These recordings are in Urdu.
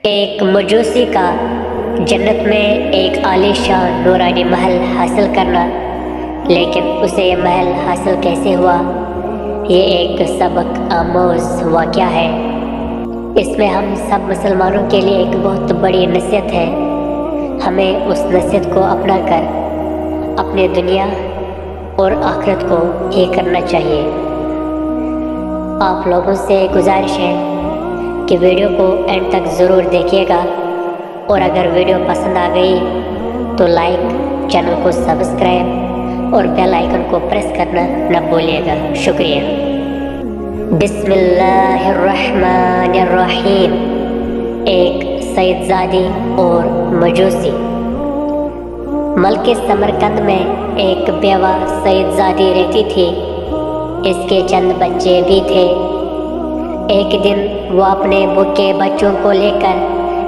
ایک مجوسی کا جنت میں ایک عالیشان نورانی محل حاصل کرنا، لیکن اسے یہ محل حاصل کیسے ہوا؟ یہ ایک سبق آموز واقعہ ہے۔ اس میں ہم سب مسلمانوں کے لیے ایک بہت بڑی نصیحت ہے۔ ہمیں اس نصیحت کو اپنا کر اپنے دنیا اور آخرت کو ٹھیک کرنا چاہیے۔ آپ لوگوں سے گزارش ہے کہ ویڈیو کو اینڈ تک ضرور دیکھیے گا، اور اگر ویڈیو پسند آ گئی تو لائک، چینل کو سبسکرائب اور بیل آئیکن کو پریس کرنا نہ بھولیے گا۔ شکریہ۔ بسم اللہ الرحمن الرحیم۔ ایک سید زادی اور مجوسی۔ ملک سمرقند میں ایک بیوہ سید زادی رہتی تھی۔ اس کے چند بچے بھی تھے۔ ایک دن وہ اپنے بھوکے بچوں کو لے کر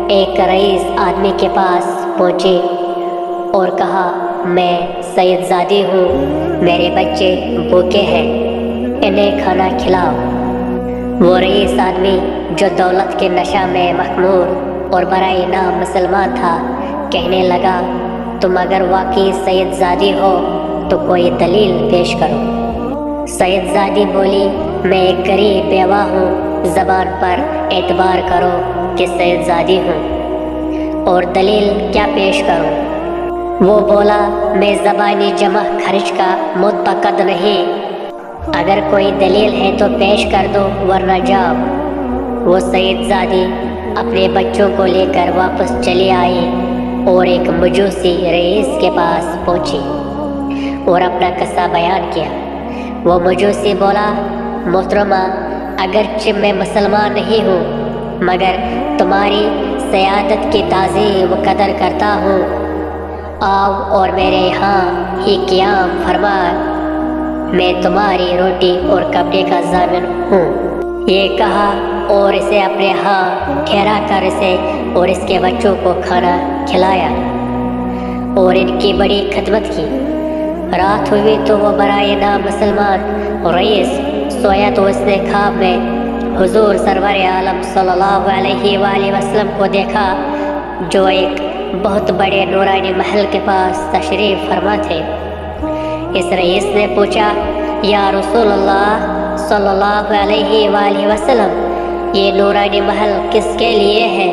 ایک رئیس آدمی کے پاس پہنچی اور کہا، میں سید زادی ہوں، میرے بچے بھوکے ہیں، انہیں کھانا کھلاؤ۔ وہ رئیس آدمی جو دولت کے نشہ میں مخمور اور برائے نام مسلمان تھا، کہنے لگا، تم اگر واقعی سید زادی ہو تو کوئی دلیل پیش کرو۔ سید زادی بولی، میں ایک غریب بیوہ ہوں، زبان پر اعتبار کرو کہ سید زادی ہوں، اور دلیل کیا پیش کروں؟ وہ بولا، میں زبانی جمع خرچ کا متقد نہیں، اگر کوئی دلیل ہے تو پیش کر دو ورنہ جاؤ۔ وہ سید زادی اپنے بچوں کو لے کر واپس چلی آئی اور ایک مجوسی رئیس کے پاس پہنچی اور اپنا قصہ بیان کیا۔ وہ مجوسی بولا، محترمہ، اگرچہ میں مسلمان نہیں ہوں، مگر تمہاری سیادت کی تعظیم و قدر کرتا ہوں، آؤ اور میرے یہاں ہی قیام فرما، میں تمہاری روٹی اور کپڑے کا ضامن ہوں۔ یہ کہا اور اسے اپنے ہاں ٹھہرا کر اسے اور اس کے بچوں کو کھانا کھلایا اور ان کی بڑی خدمت کی۔ رات ہوئی تو وہ برائے نام مسلمان رئیس سویا تو اس نے خواب میں حضور سرور عالم صلی اللہ علیہ وآلہ وسلم کو دیکھا، جو ایک بہت بڑے نورانی محل کے پاس تشریف فرما تھے۔ اس رئیس نے پوچھا، یا رسول اللہ صلی اللہ علیہ وآلہ وسلم، یہ نورانی محل کس کے لیے ہے؟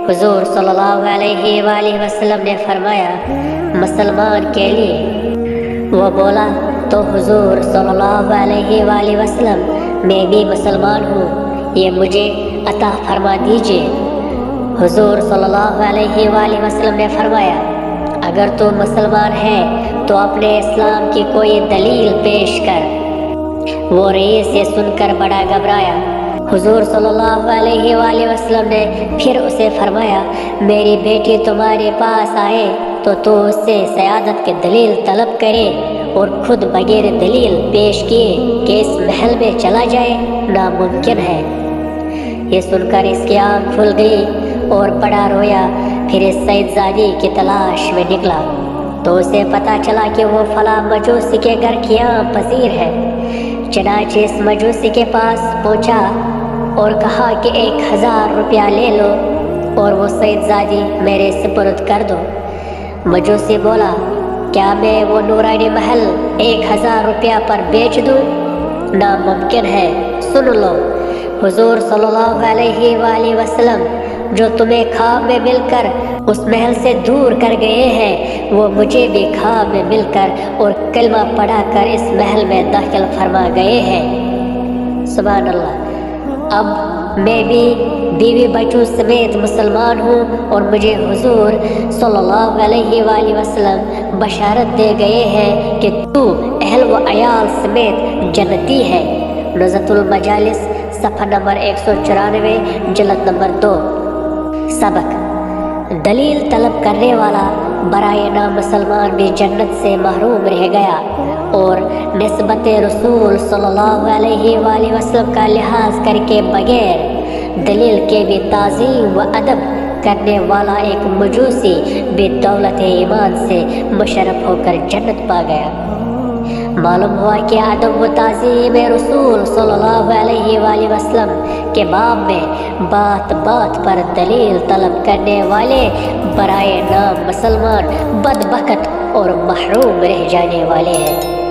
حضور صلی اللہ علیہ وآلہ وسلم نے فرمایا، مسلمان کے لیے۔ وہ بولا، تو حضور صلی اللہ علیہ وآلہ وسلم، میں بھی مسلمان ہوں، یہ مجھے عطا فرما دیجئے۔ حضور صلی اللہ علیہ وآلہ وسلم نے فرمایا، اگر تو مسلمان ہے تو اپنے اسلام کی کوئی دلیل پیش کر۔ وہ رئیس یہ سن کر بڑا گھبرایا۔ حضور صلی اللہ علیہ وآلہ وسلم نے پھر اسے فرمایا، میری بیٹی تمہارے پاس آئے تو اس سے سیادت کی دلیل طلب کرے، اور خود بغیر دلیل پیش کیے کہ اس محل میں چلا جائے ناممکن ہے۔ یہ سن کر اس کی آنکھ کھل گئی اور بڑا رویا۔ پھر اس سید زادی کی تلاش میں نکلا تو اسے پتہ چلا کہ وہ فلاں مجوسی کے گھر قیام پذیر ہے۔ چنانچہ اس مجوسی کے پاس پہنچا اور کہا کہ 1000 روپیہ لے لو اور وہ سید زادی میرے سپرد کر دو۔ مجوسی بولا، کیا میں وہ نورانی محل 1000 روپیہ پر بیچ دوں؟ ناممکن ہے، سن لو، حضور صلی اللہ علیہ وآلہ وسلم جو تمہیں خواب میں مل کر اس محل سے دور کر گئے ہیں، وہ مجھے بھی خواب میں مل کر اور کلمہ پڑھا کر اس محل میں داخل فرما گئے ہیں۔ سبحان اللہ۔ اب میں بھی بیوی بچوں سمیت مسلمان ہوں اور مجھے حضور صلی اللہ علیہ وآلہ وسلم بشارت دے گئے ہیں کہ تو اہل و عیال سمیت جنتی ہے۔ نزہۃ المجالس صفحہ نمبر 194، جلد نمبر 2۔ سبق: دلیل طلب کرنے والا برائے نام مسلمان بھی جنت سے محروم رہ گیا، اور نسبت رسول صلی اللہ علیہ وآلہ وسلم کا لحاظ کر کے بغیر دلیل کے بھی تعظیم و ادب کرنے والا ایک مجوسی بھی دولت ایمان سے مشرف ہو کر جنت پا گیا۔ معلوم ہوا کہ ادب و تعظیم رسول صلی اللہ علیہ وآلہ وسلم کے باب میں بات بات پر دلیل طلب کرنے والے برائے نام مسلمان بدبخت اور محروم رہ جانے والے ہیں۔